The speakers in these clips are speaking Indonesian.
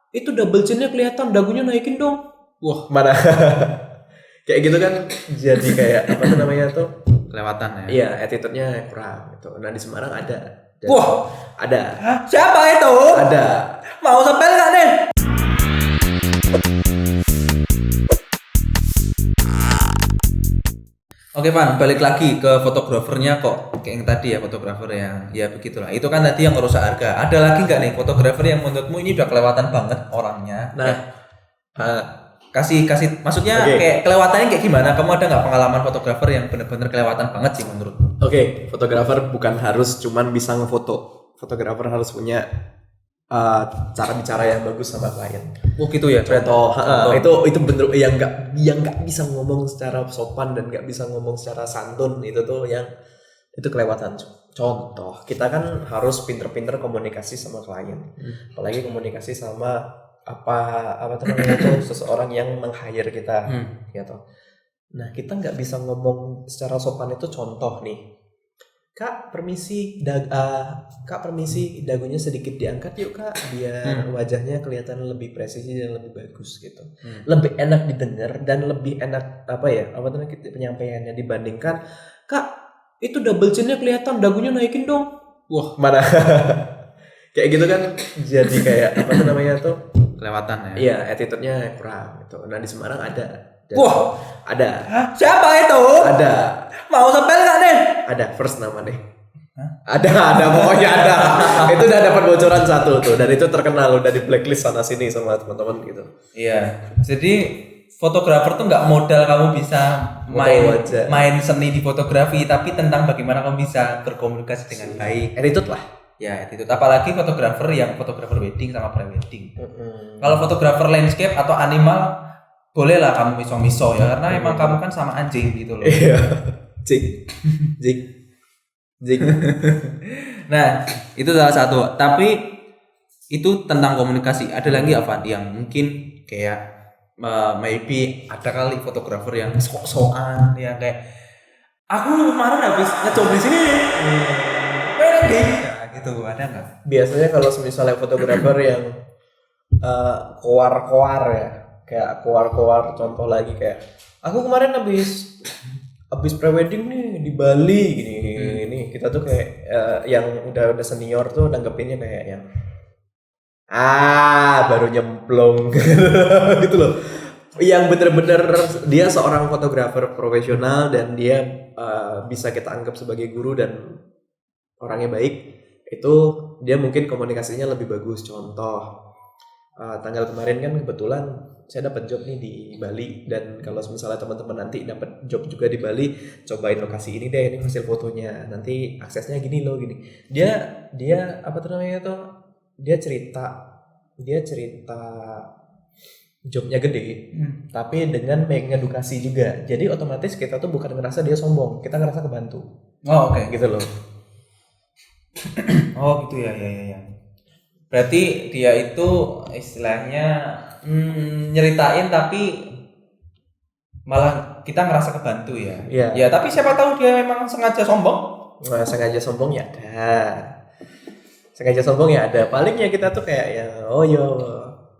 Itu double chinnya kelihatan, dagunya naikin dong. Wah, mana? Kayak gitu kan jadi kayak apa tuh namanya tuh? Kelewatan ya. Iya, attitude-nya kurang gitu. Nah, di Semarang ada. Dan Wah, ada. siapa itu? Ada. Mau sepel nggak nih? Oke Pan, balik lagi ke fotografernya kok. Kayak yang tadi ya, fotografer yang ya begitulah. Itu kan tadi yang ngerusak harga. Ada lagi nggak nih fotografer yang menurutmu ini udah kelewatan banget orangnya? Nah, kasih maksudnya Oke. kayak kelewatannya kayak gimana? Kamu ada nggak pengalaman fotografer yang bener-bener kelewatan banget sih menurutmu? Oke, fotografer bukan harus cuman bisa ngefoto. Fotografer harus punya cara bicara yang bagus sama klien. Oh gitu ya. Contoh. Itu bener yang nggak bisa ngomong secara sopan dan nggak bisa ngomong secara santun, itu tuh yang itu kelewatan. Contoh, kita kan harus pinter-pinter komunikasi sama klien, apalagi komunikasi sama apa tuh namanya tuh seseorang yang meng-hire kita, gitu. Nah, kita nggak bisa ngomong secara sopan itu. Contoh nih, Kak permisi, Kak permisi, dagunya sedikit diangkat yuk Kak, biar wajahnya kelihatan lebih presisi dan lebih bagus gitu. Lebih enak didengar dan lebih enak penyampaiannya dibandingkan, Kak itu double chinnya kelihatan, dagunya naikin dong. Wah, Mana? Kayak gitu kan jadi kayak apa tuh namanya tuh? kelewatan ya. Iya, attitude-nya kurang gitu. Nah, di Semarang ada. Dan Wah, ada. siapa itu? Ada. Mau sepel nggak nih? Ada first nama deh. Ada pokoknya ada. Itu udah dapat bocoran satu tuh, dan itu terkenal udah di blacklist sana sini sama teman-teman gitu. Iya. Jadi fotografer tuh nggak modal kamu bisa Modal wajah. main seni di fotografi, tapi tentang bagaimana kamu bisa berkomunikasi dengan baik. Attitude lah. Ya itu. Apalagi fotografer yang fotografer wedding sama pre-wedding. Kalau fotografer landscape atau animal bolehlah kamu miso-miso ya, karena emang kamu kan sama anjing gitu loh. Iya. Jing. Nah, itu salah satu. Tapi itu tentang komunikasi. Ada lagi apa yang mungkin kayak maybe ada kali fotografer yang sok-sokan yang kayak aku kemarin habis ngejob di sini. Ya, gitu. Ada nggak? Biasanya kalau misalnya fotografer yang koar-koar ya, kayak koar-koar, contoh lagi kayak aku kemarin habis prewedding nih di Bali gini. Kita tuh kayak yang udah senior tuh nanggepinnya kayak yang baru nyemplung gitu loh. Yang bener-bener dia seorang fotografer profesional dan dia bisa kita anggap sebagai guru dan orangnya baik, itu dia mungkin komunikasinya lebih bagus. Contoh, tanggal kemarin kan kebetulan saya dapat job nih di Bali, dan kalau misalnya teman-teman nanti dapat job juga di Bali, cobain lokasi ini deh, ini hasil fotonya, nanti aksesnya gini loh gini. Dia apa tuh namanya tuh, dia cerita jobnya gede, tapi dengan mengedukasi juga. Jadi otomatis kita tuh bukan ngerasa dia sombong, kita ngerasa kebantu. Oh, oke. Gitu loh. Oh, gitu ya. Berarti dia itu istilahnya nyeritain tapi malah kita ngerasa kebantu ya. Iya. Ya, tapi siapa tahu dia memang sengaja sombong. Nah, sengaja sombong ya ada. Palingnya kita tuh kayak ya,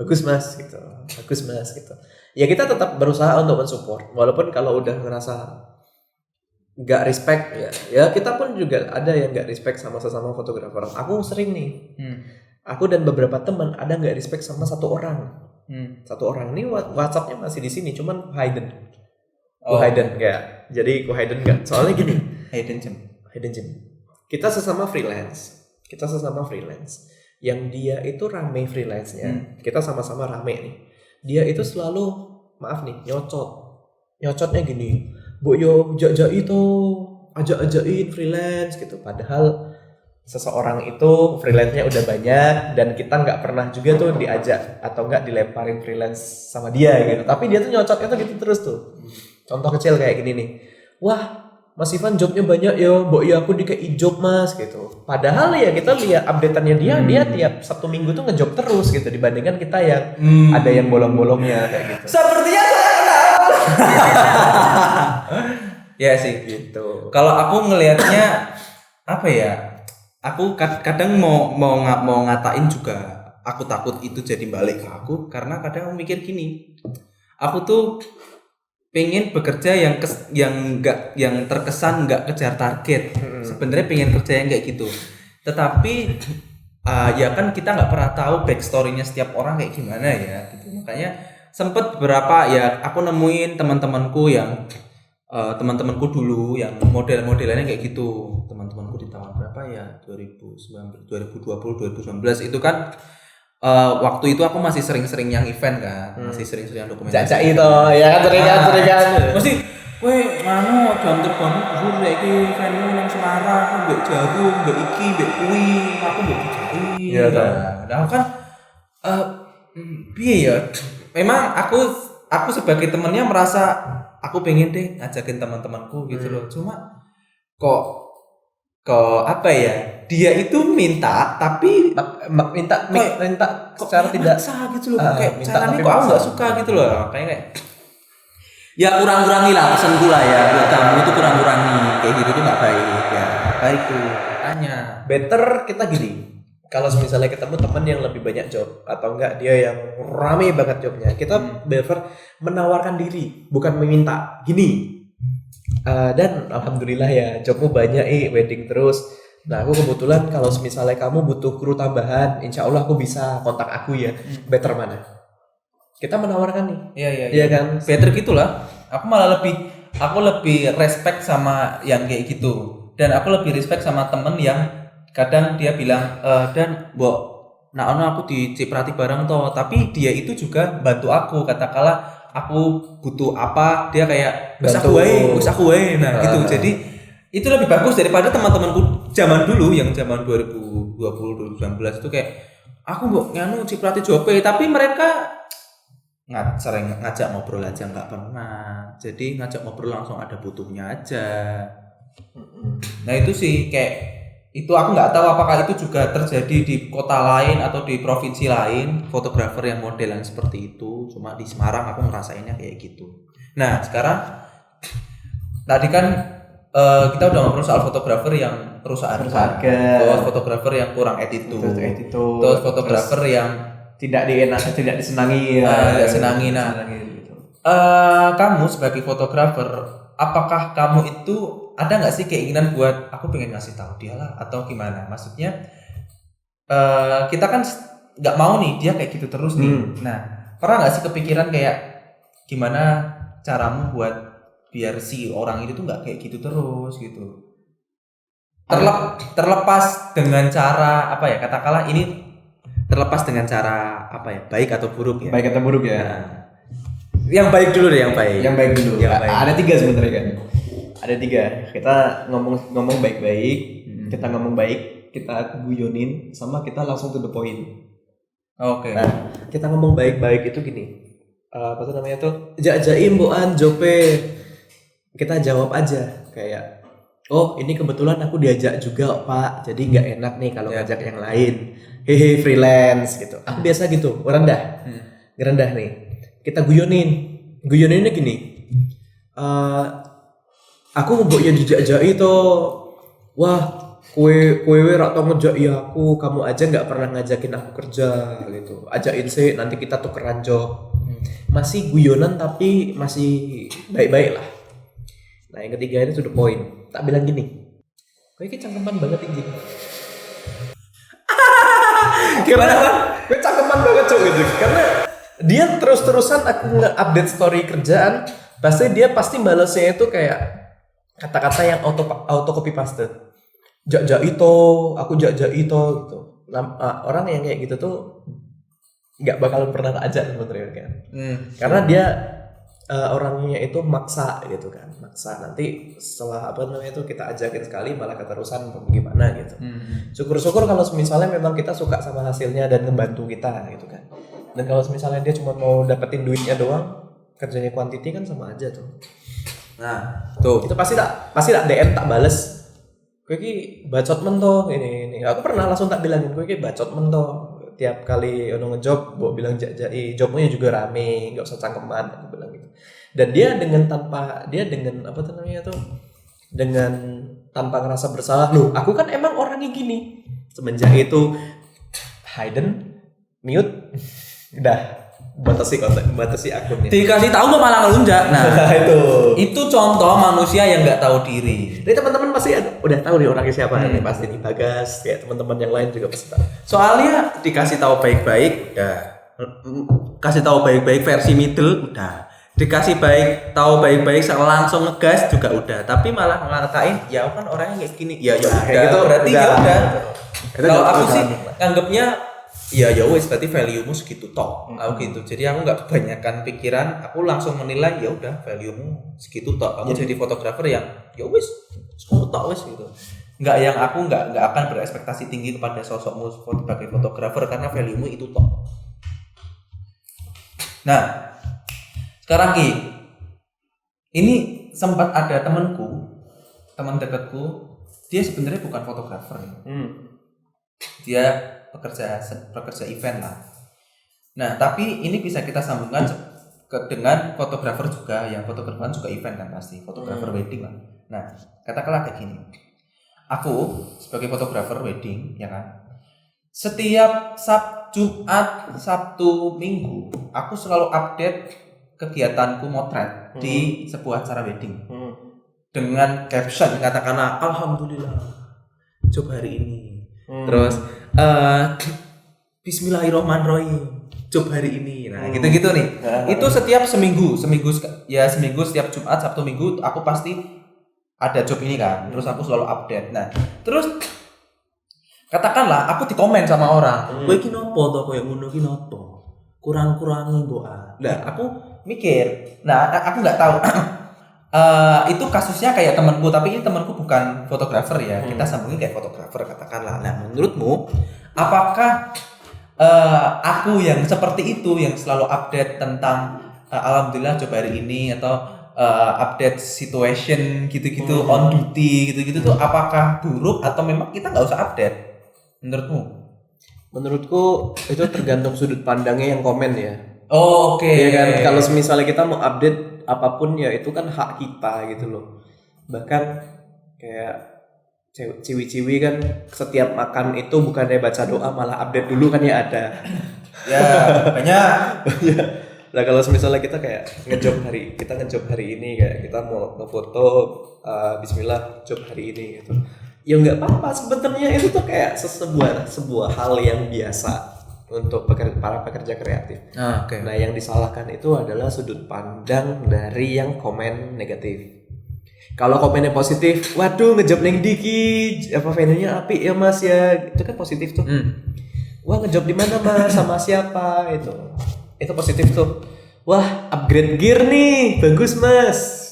bagus mas gitu. Ya kita tetap berusaha untuk mensupport, walaupun kalau udah ngerasa nggak respect ya kita pun juga ada yang nggak respect sama sesama fotografer. Aku sering nih, aku dan beberapa teman ada nggak respect sama satu orang. Satu orang nih WhatsAppnya masih di sini, cuman hidden. Hidden nggak. Jadi hidden nggak. Soalnya gini. Hidden gem. Kita sesama freelance. Yang dia itu rame freelance-nya. Kita sama-sama rame nih. Dia itu selalu, maaf nih, nyocotnya gini. Mbok yo jak-jak itu ajak-ajakin freelance gitu. Padahal seseorang itu freelance-nya udah banyak dan kita nggak pernah juga tuh diajak atau nggak dilemparin freelance sama dia gitu. Tapi dia tuh nyocotnya tuh gitu terus tuh. Contoh kecil kayak gini nih. Wah, Mas Ivan jobnya banyak ya, mbok ya aku dikei job mas gitu. Padahal ya kita lihat updateannya dia tiap Sabtu Minggu tuh ngejob terus gitu, dibandingkan kita yang ada yang bolong-bolongnya kayak gitu. Sepertinya saya kenal. Ya sih. Gitu. Kalau aku ngelihatnya apa ya? Aku kadang mau ngatain juga aku takut itu jadi balik ke aku karena kadang aku mikir gini, aku tuh pengen bekerja yang terkesan nggak kejar target. Sebenarnya pengen kerja yang kayak gitu, tetapi ya kan kita nggak pernah tahu backstory-nya setiap orang kayak gimana ya gitu. Makanya sempet beberapa ya aku nemuin teman-temanku teman-temanku dulu yang model-modelannya kayak gitu. Teman-temanku di tahun berapa ya, 2019 itu kan waktu itu aku masih sering-sering yang event kan, masih sering-sering yang dokumentasi. Jajak itu ya kan sering kan. Mesti kowe jam terbang dulu nek iki eventmu nang Semarang, mbek Jagung, mbek iki, mbek kuwi, aku mbek dijaki. Iya toh. Nah, kan piye ya? Memang aku sebagai temennya merasa aku pengen deh ngajakin teman-temanku gitu loh. Cuma kok apa ya? Dia itu minta tapi minta secara tidak sah gitu loh. Kayak minta caranya tapi kok aku maksa. nggak suka gitu loh. Kayak ya kurang-kurangi lah pesanku lah ya buat kamu itu kurang-kurangi kayak gitu tuh nggak baik ya. Baik tuh tanya. Better kita gini. Kalau misalnya ketemu teman yang lebih banyak job atau enggak dia yang rame banget jobnya, kita better menawarkan diri, bukan meminta. Gini, dan alhamdulillah ya jobmu banyak wedding terus. Nah aku kebetulan kalau misalnya kamu butuh kru tambahan, insya Allah aku bisa kontak aku ya. Better mana? Kita menawarkan nih. Iya kan. Better gitulah. Aku lebih respect sama yang kayak gitu. Dan aku lebih respect sama temen yang kadang dia bilang dan mbok nah ono aku diciprati bareng toh, tapi dia itu juga bantu aku. Katakanlah aku butuh apa, dia kayak wis aku wae. Nah, gitu. Jadi itu lebih bagus daripada teman-temanku zaman dulu yang zaman 2020 2019 itu kayak aku mbok nganu ciprati jope, tapi mereka sering ngajak ngobrol aja nggak pernah. Jadi ngajak ngobrol langsung ada butuhnya aja. Nah, itu sih kayak itu aku nggak tahu apakah itu juga terjadi di kota lain atau di provinsi lain, fotografer yang modelan seperti itu. Cuma di Semarang aku ngerasainnya kayak gitu. Nah sekarang tadi kan kita udah ngobrol soal fotografer yang perusahaan, terus fotografer yang kurang attitude, terus fotografer yang tidak disenangi tidak senangi. Nah kamu sebagai fotografer, apakah kamu itu ada nggak sih keinginan buat aku pengen ngasih tahu dia lah atau gimana? Maksudnya kita kan nggak mau nih dia kayak gitu terus nih. Nah pernah nggak sih kepikiran kayak gimana caramu buat biar si orang itu tuh nggak kayak gitu terus gitu? Terlepas dengan cara apa ya? Katakanlah ini terlepas dengan cara apa ya? Baik atau buruk ya? Baik atau buruk ya? Nah, yang baik dulu deh, yang baik. Yang baik dulu. Baik. Ada 3 sebenarnya kan. Ada 3. Kita ngomong baik-baik, kita ngomong baik, kita guyonin, sama kita langsung to the point. Oke. Nah, kita ngomong baik-baik itu gini. Apa tuh namanya tuh? Jajaim boan jope. Kita jawab aja kayak, oh ini kebetulan aku diajak juga Pak, jadi nggak enak nih kalau ngajak yang lain. Hehe freelance gitu. Aku biasa gitu, ngerendah nih. Kita guyoninnya gini. Aku mbok ya dijak-jaki to. Wah, kowe rak tau ngejaki aku, kamu aja nggak pernah ngajakin aku kerja gitu. Ajakin sih, nanti kita tukeran job. Masih guyonan tapi masih baik-baik lah. Nah, yang ketiga ini to the point. Tak bilang gini. Kowe iki cangkeman banget ini. Gimana Bang? Kowe cangkeman banget cuk gitu. Karena dia terus-terusan aku nge-update story kerjaan, dia pasti balesnya itu kayak kata-kata yang auto copy paste. Jak itu, aku jak itu gitu. Orang yang kayak gitu tuh nggak bakal pernah ajak sebenarnya kan. Karena dia orangnya itu maksa gitu kan. Maksa nanti setelah apa namanya itu kita ajakin sekali malah keterusan gimana gitu. Syukur-syukur kalau misalnya memang kita suka sama hasilnya dan ngebantu kita gitu kan. Dan kalau misalnya dia cuma mau dapetin duitnya doang, kerjanya quantity kan sama aja tuh. Nah, tuh. Itu pasti tak DM tak bales. Kowe iki bacot men to ini. Aku pernah langsung tak bilangin kowe iki bacot men to. Tiap kali ono ngejob, mbok bilang jajai, jobnya juga rame, enggak usah cangkeman, aku bilang gitu. Dan dia dengan apa tuh namanya tuh? Dengan tanpa ngerasa bersalah. Loh, aku kan emang orangnya gini. Semenjak itu Hayden mute, udah batasi konten, batasi akunnya. Dikasih tahu kok malah ngelunjak. Nah, itu contoh manusia yang nggak tahu diri. Jadi teman-teman pasti udah tahu nih orangnya siapa nih, pasti di Bagas, kayak teman-teman yang lain juga pasti tahu. Soalnya dikasih tahu baik-baik, udah. Kasih tahu baik-baik versi middle, udah. Dikasih tahu baik-baik langsung ngegas juga udah. Tapi malah ngatain, ya kan orangnya kayak gini. Ya udah. Gitu, berarti ya udah. Kalau aku sih udah. anggapnya ya wes berarti value-mu segitu tok. Aku gitu. Jadi aku nggak kebanyakan pikiran, aku langsung menilai ya udah value-mu segitu tok. Kamu jadi fotografer yang ya wes segitu tok wes gitu. Nggak yang aku nggak akan berekspektasi tinggi kepada sosokmu sebagai fotografer karena value-mu itu tok. Nah, sekarang Ki, ini sempat ada teman dekatku, dia sebenarnya bukan fotografer. Dia pekerja event lah. Nah, tapi ini bisa kita sambungkan dengan fotografer juga, yang fotografer juga event kan pasti, fotografer wedding lah. Nah, katakanlah kayak gini. Aku sebagai fotografer wedding, ya kan. Setiap Jumat, Sabtu, Minggu, aku selalu update kegiatanku motret di sebuah acara wedding. Dengan caption katakanlah alhamdulillah job hari ini. Terus bismillahirrahmanirrahim job hari ini. Nah, gitu-gitu nih. Itu setiap seminggu setiap Jumat, Sabtu, Minggu aku pasti ada job ini kan. Terus aku selalu update. Nah, terus katakanlah aku dikomen sama orang, kowe iki nopo to koyo ngono ki nopo? Kurang-kurangi mbok. Nah, aku mikir. Nah, aku enggak tahu. Itu kasusnya kayak temanku, tapi ini temanku bukan fotografer ya. Kita sambungin kayak fotografer katakanlah. Nah, menurutmu apakah aku yang seperti itu yang selalu update tentang alhamdulillah job hari ini atau update situation gitu-gitu on duty gitu-gitu tuh apakah buruk atau memang kita nggak usah update? Menurutmu? Menurutku itu tergantung sudut pandangnya yang komen ya. Oh, oke. Ya kan, kalau misalnya kita mau update apapun ya itu kan hak kita gitu loh. Bahkan kayak ciwi-ciwi kan setiap makan itu bukannya baca doa malah update dulu kan ya ada. Ya, banyak. Nah kalau misalnya kita kayak ngejob hari ini kayak kita mau ngefoto bismillah job hari ini gitu. Ya nggak apa-apa sebenarnya itu tuh kayak sebuah hal yang biasa untuk para pekerja kreatif. Oke. Nah yang disalahkan itu adalah sudut pandang dari yang komen negatif. Kalau komennya positif, waduh ngejob neng diki, apa venue-nya api ya mas ya, itu kan positif tuh. Wah ngejob di mana mas, sama siapa itu positif tuh. Wah upgrade gear nih, bagus mas.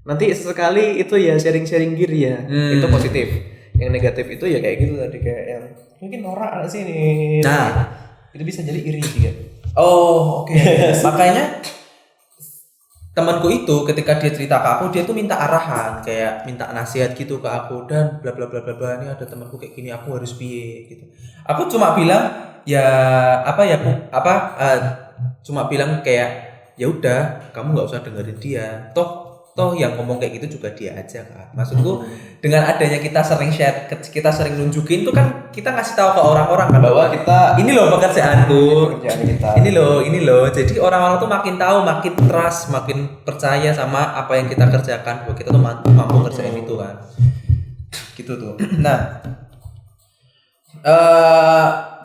Nanti sesekali itu ya sharing gear ya, itu positif. Yang negatif itu ya kayak gitu tadi kayak yang mungkin norak sih nih. Nah, itu bisa jadi iri juga. Oh oke. Makanya temanku itu ketika dia cerita ke aku dia tuh minta arahan kayak minta nasihat gitu ke aku dan bla bla bla bla bla ini ada temanku kayak gini aku harus piye gitu. Aku cuma bilang cuma bilang kayak ya udah kamu nggak usah dengerin dia toh yang ngomong kayak gitu juga dia aja kan. Maksudku dengan adanya kita sering share, kita sering nunjukin tuh kan kita ngasih tahu ke orang-orang kan bahwa kita ini loh pekerjaanku, ini loh. Jadi orang-orang tuh makin tahu, makin trust, makin percaya sama apa yang kita kerjakan bahwa kita tuh mampu ngerjain itu kan. Gitu tuh. Nah,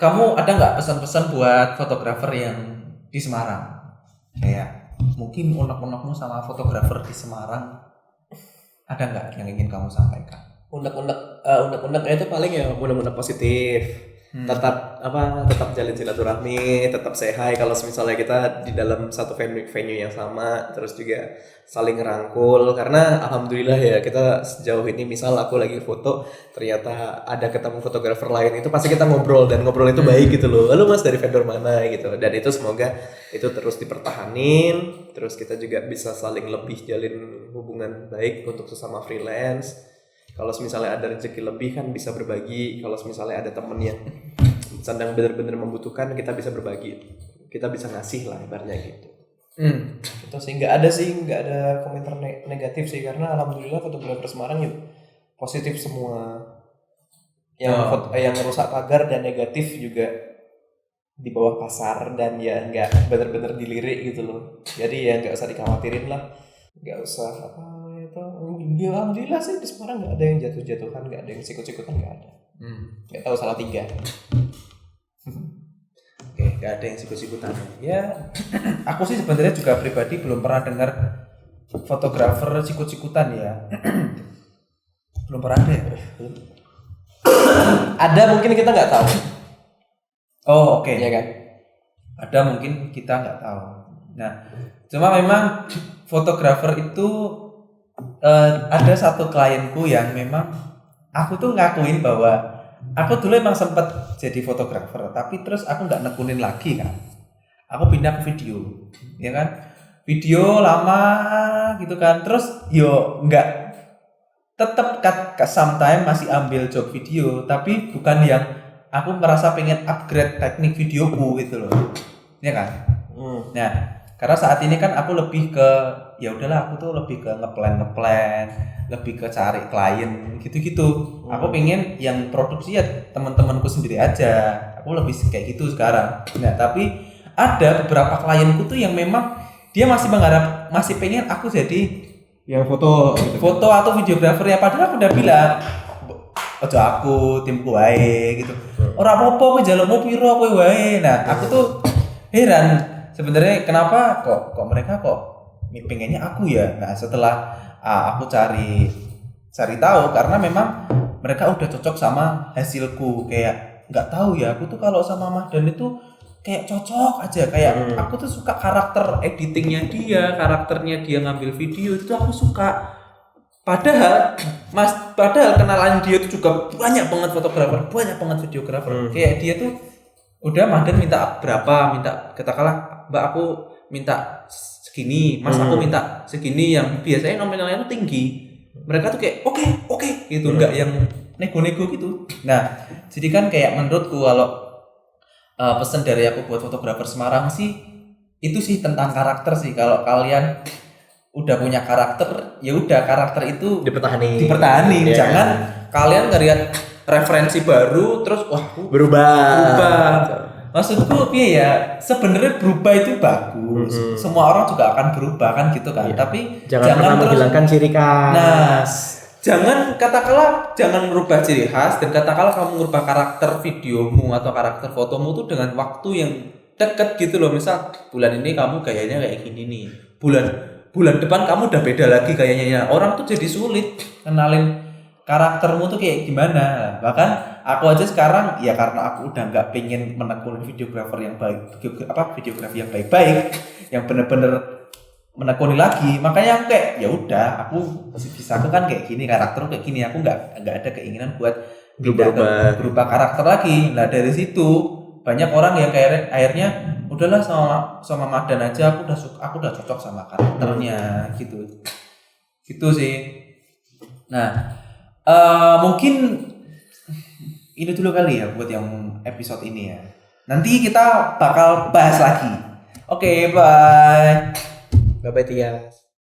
kamu ada nggak pesan-pesan buat fotografer yang di Semarang? Kayak mungkin unek-unekmu sama fotografer di Semarang ada nggak yang ingin kamu sampaikan? Unek-uneknya itu paling ya unek-unek positif. Tetap jalin silaturahmi, tetap say hi kalau misalnya kita di dalam satu venue yang sama, terus juga saling ngerangkul karena alhamdulillah ya kita sejauh ini misal aku lagi foto ternyata ada ketemu fotografer lain itu pasti kita ngobrol dan ngobrol itu baik gitu loh. Lalu mas dari vendor mana gitu, dan itu semoga itu terus dipertahanin, terus kita juga bisa saling lebih jalin hubungan baik untuk sesama freelance. Kalau misalnya ada rezeki lebih kan bisa berbagi. Kalau misalnya ada temen yang sedang benar-benar membutuhkan, kita bisa berbagi. Kita bisa ngasih lah ibaratnya gitu. Itu sih nggak ada komentar negatif sih karena alhamdulillah fotografer Semarang ya positif semua. Yang rusak pagar dan negatif juga di bawah kasar dan ya nggak bener-bener dilirik gitu loh. Jadi ya nggak usah dikhawatirin lah, nggak usah apa itu. Alhamdulillah sih di Semarang nggak ada yang jatuh-jatuhan, nggak ada yang sikut-sikutan, nggak ada. Nggak tahu salah 3. Oke, nggak ada yang sikut-sikutan. Ya, aku sih sebenarnya juga pribadi belum pernah dengar fotografer sikut-sikutan ya. Belum pernah ada ya? Ada mungkin kita nggak tahu. Oh, oke. Ya kan? Ada mungkin kita nggak tahu. Nah, cuma memang fotografer itu ada satu klienku yang memang aku tuh ngakuin bahwa aku dulu emang sempet jadi fotografer, tapi terus aku nggak nekunin lagi kan. Aku pindah ke video, ya kan? Video lama gitu kan. Terus yo nggak tetap sometime masih ambil job video, tapi bukan yang aku merasa pengen upgrade teknik videoku gitu loh, ya kan? Nah, karena saat ini kan aku lebih ke ya udahlah, aku tuh lebih ke ngeplan, lebih ke cari klien gitu-gitu. Aku pengen yang produksi ya teman-temanku sendiri aja. Aku lebih kayak gitu sekarang. Nah, tapi ada beberapa klienku tuh yang memang dia masih pengen aku jadi yang foto atau videografer ya, padahal aku udah bilang ojo aku timku wae gitu. Ora apa-apa kowe njalukmu piro kowe wae. Nah, aku tuh heran sebenarnya kenapa kok mereka kok pengennya aku ya. Nah, setelah aku cari tahu, karena memang mereka udah cocok sama hasilku. Kayak nggak tahu ya, aku tuh kalau sama Mahdan itu kayak cocok aja, kayak aku tuh suka karakter editingnya dia, karakternya dia ngambil video itu aku suka. Padahal kenalan dia tuh juga banyak banget fotografer, banyak banget videografer. Kayak dia tuh udah Mahdan minta berapa, minta katakanlah Mbak aku minta segini, Mas aku minta segini, yang biasanya nominalnya tuh tinggi. Mereka tuh kayak oke gitu, enggak yang nego-nego gitu. Nah, jadi kan kayak menurutku kalau pesan dari aku buat fotografer Semarang sih itu sih tentang karakter sih. Kalau kalian udah punya karakter, ya udah karakter itu dipertahanin. Yeah. Jangan kalian ngelihat referensi baru terus berubah. Maksudku ya sebenarnya berubah itu bagus. Semua orang juga akan berubah kan gitu kan. Yeah. Tapi jangan pernah menghilangkan ciri khas. Nah, jangan merubah ciri khas, dan katakanlah kamu merubah karakter videomu atau karakter fotomu tuh dengan waktu yang deket gitu loh. Misal bulan ini kamu gayanya kayak gini nih, bulan depan kamu udah beda lagi kayaknya. Orang tuh jadi sulit kenalin karaktermu tuh kayak gimana. Bahkan aku aja sekarang ya karena aku udah nggak pengen menekuni videografi yang baik-baik, yang bener-bener menekuni lagi, makanya aku kayak ya udah, aku bisa aku kan kayak gini, karakter kayak gini, aku nggak ada keinginan buat berubah karakter lagi. Nah, dari situ banyak orang yang kayak akhirnya udahlah sama Mahdan aja, aku udah cocok sama karakternya gitu sih. Nah, mungkin ini dulu kali ya buat yang episode ini ya. Nanti kita bakal bahas lagi. Oke, bye. Bye-bye Tias.